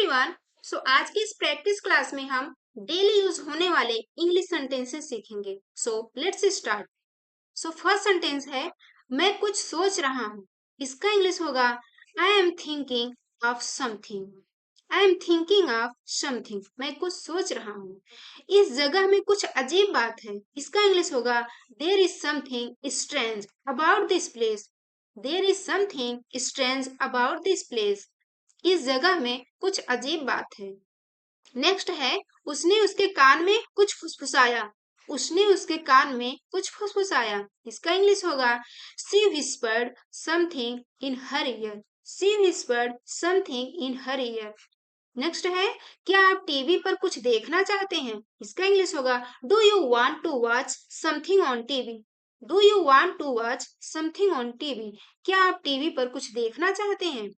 Everyone. आज की इस प्रैक्टिस क्लास में हम डेली यूज होने वाले इंग्लिश सेंटेंसेस सीखेंगे। Let's start. फर्स्ट सेंटेंस है मैं कुछ सोच रहा हूँ। इसका इंग्लिश होगा I am thinking of something. I am thinking of something. मैं कुछ सोच रहा हूँ। इस जगह में कुछ अजीब बात है। इसका इंग्लिश होगा there is something strange about this place. There is something strange about this place. इस जगह में कुछ अजीब बात है। नेक्स्ट है उसने उसके कान में कुछ फुसफुसाया। उसने उसके कान में कुछ फुसफुसाया। इसका इंग्लिश होगा she whispered something in her ear. She whispered something in her ear. Next है क्या आप टीवी पर कुछ देखना चाहते हैं। इसका इंग्लिश होगा do you want to watch something on TV. Do you want to watch something on TV. क्या आप टीवी पर कुछ देखना चाहते हैं।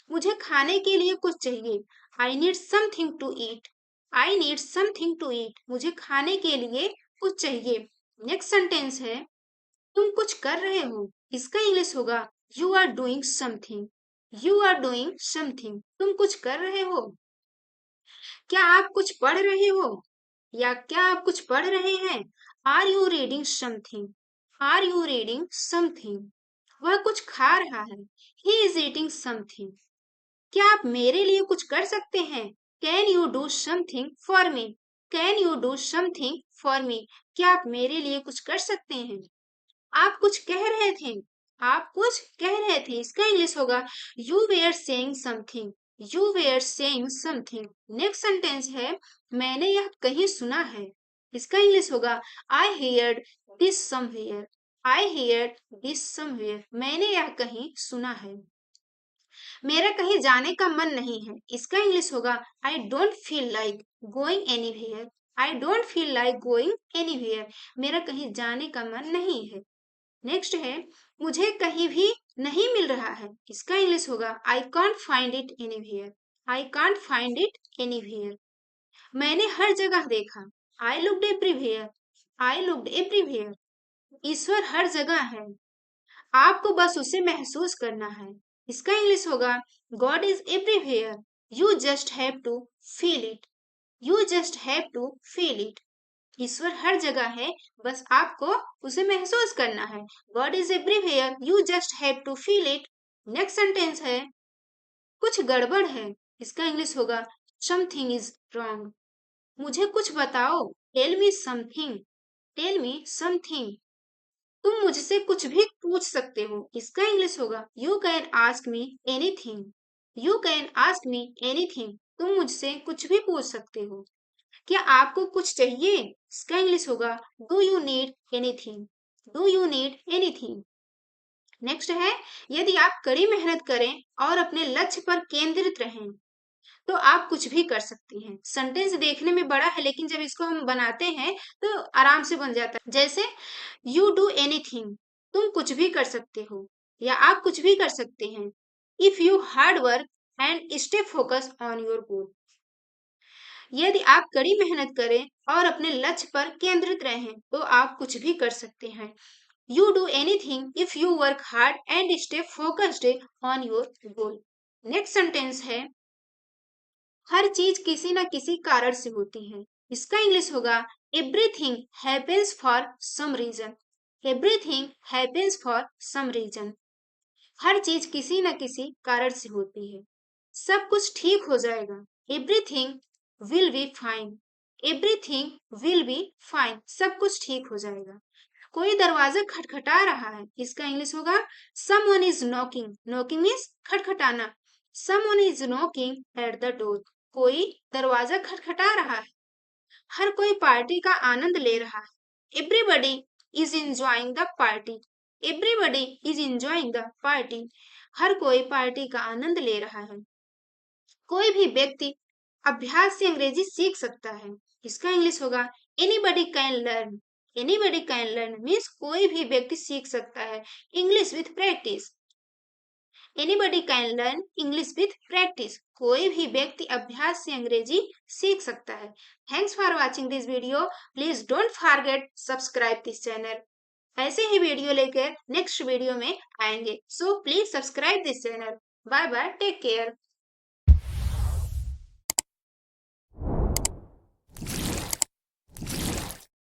मुझे खाने के लिए कुछ चाहिए। I need something to eat. I need something to eat. मुझे खाने के लिए कुछ चाहिए। नेक्स्ट सेंटेंस है तुम कुछ कर रहे हो। इसका इंग्लिश होगा you are doing something. You are doing something. तुम कुछ कर रहे हो। क्या आप कुछ पढ़ रहे हो या क्या आप कुछ पढ़ रहे हैं। Are you reading something. Are you reading something. वह कुछ खा रहा है। He is eating something. क्या आप मेरे लिए कुछ कर सकते हैं। Can you do something for me. Can you do something for me. क्या आप मेरे लिए कुछ कर सकते हैं। आप कुछ कह रहे थे। आप कुछ कह रहे थे। इसका इंग्लिश होगा you were saying something. You were saying something. Next sentence है मैंने यह कहीं सुना है। इसका इंग्लिश होगा I heard this somewhere. I heard this somewhere. मैंने यह कहीं सुना है। मेरा कहीं जाने का मन नहीं है। इसका इंग्लिश होगा I don't feel like going anywhere. I don't feel like going anywhere. मेरा कहीं जाने का मन नहीं है। नेक्स्ट है मुझे कहीं भी नहीं मिल रहा है। इसका इंग्लिश होगा I can't find it anywhere. I can't find it anywhere. मैंने हर जगह देखा। I looked everywhere. I looked everywhere. ईश्वर हर जगह है। आपको बस उसे महसूस करना है। इसका इंग्लिश होगा God is everywhere. You just have to feel it. You just have to feel it. ईश्वर हर जगह है, बस आपको उसे महसूस करना है। God is everywhere. You just have to feel it. Next sentence है कुछ गड़बड़ है। इसका इंग्लिश होगा समथिंग इज रॉन्ग। मुझे कुछ बताओ। Tell me something. Tell me something. तुम मुझसे कुछ भी पूछ सकते हो। इसका इंग्लिश होगा you can ask me anything. You can ask me anything. तुम मुझसे कुछ भी पूछ सकते हो। क्या आपको कुछ चाहिए। इसका इंग्लिश होगा do you need anything. Do you need anything. Next है यदि आप कड़ी मेहनत करें और अपने लक्ष्य पर केंद्रित रहें तो आप कुछ भी कर सकती हैं। सेंटेंस देखने में बड़ा है लेकिन जब इसको हम बनाते हैं तो आराम से बन जाता है। जैसे यू डू एनीथिंग। तुम कुछ भी कर सकते हो या आप कुछ भी कर सकते हैं। If you hard work and stay focus on your goal. यदि आप कड़ी मेहनत करें और अपने लक्ष्य पर केंद्रित रहें तो आप कुछ भी कर सकते हैं। You do anything if you work hard and stay focused on your goal. Next sentence है हर चीज किसी न किसी कारण से होती है। इसका इंग्लिश होगा everything happens for some reason. Everything happens for some reason. हर चीज किसी न किसी कारण से होती है। सब कुछ ठीक हो जाएगा। Everything will be fine. Everything will be fine. सब कुछ ठीक हो जाएगा। कोई दरवाजा खटखटा रहा है। इसका इंग्लिश होगा someone is knocking. Knocking means खटखटाना। Someone is knocking at the door. कोई दरवाजा खटखटा रहा है। हर कोई पार्टी का आनंद ले रहा है। Everybody is enjoying the party. Everybody is enjoying the party. हर कोई पार्टी का आनंद ले रहा है। कोई भी व्यक्ति अभ्यास से अंग्रेजी सीख सकता है। इसका इंग्लिश होगा anybody can learn. Anybody can learn means कोई भी व्यक्ति सीख सकता है English with practice. Anybody can learn English with practice. कोई भी व्यक्ति अभ्यास से अंग्रेजी सीख सकता है। Thanks for watching this video. Please don't forget subscribe this channel. ऐसे ही वीडियो लेकर नेक्स्ट वीडियो में आएंगे। So please subscribe this channel. Bye bye, take care.